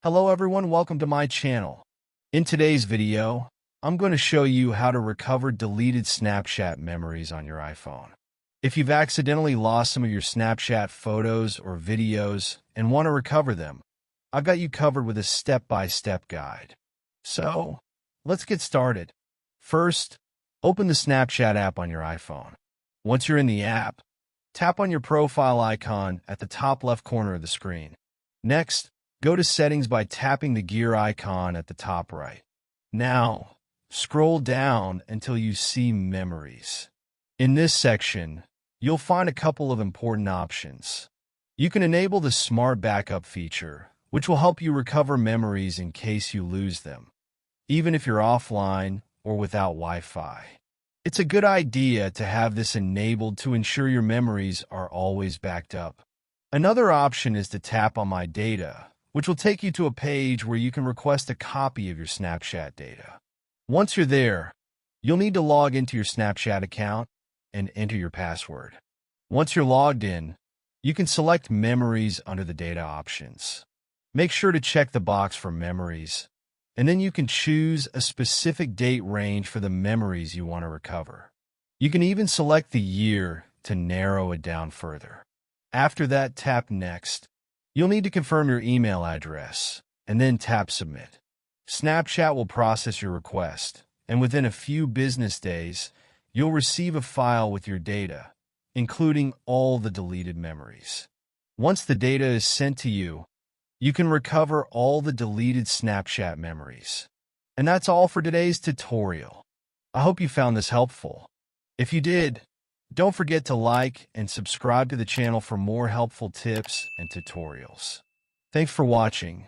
Hello everyone, welcome to my channel. In today's video, I'm going to show you how to recover deleted Snapchat memories on your iPhone. If you've accidentally lost some of your Snapchat photos or videos and want to recover them, I've got you covered with a step-by-step guide. So, let's get started. First, open the Snapchat app on your iPhone. Once you're in the app, tap on your profile icon at the top left corner of the screen. Next, go to Settings by tapping the gear icon at the top right. Now, scroll down until you see Memories. In this section, you'll find a couple of important options. You can enable the Smart Backup feature, which will help you recover memories in case you lose them, even if you're offline or without Wi-Fi. It's a good idea to have this enabled to ensure your memories are always backed up. Another option is to tap on My Data, which will take you to a page where you can request a copy of your Snapchat data. Once you're there, you'll need to log into your Snapchat account and enter your password. Once you're logged in, you can select Memories under the data options. Make sure to check the box for Memories, and then you can choose a specific date range for the memories you want to recover. You can even select the year to narrow it down further. After that, tap Next. You'll need to confirm your email address, and then tap Submit. Snapchat will process your request, and within a few business days, you'll receive a file with your data, including all the deleted memories. Once the data is sent to you, you can recover all the deleted Snapchat memories. And that's all for today's tutorial. I hope you found this helpful. If you did, don't forget to like and subscribe to the channel for more helpful tips and tutorials. Thanks for watching,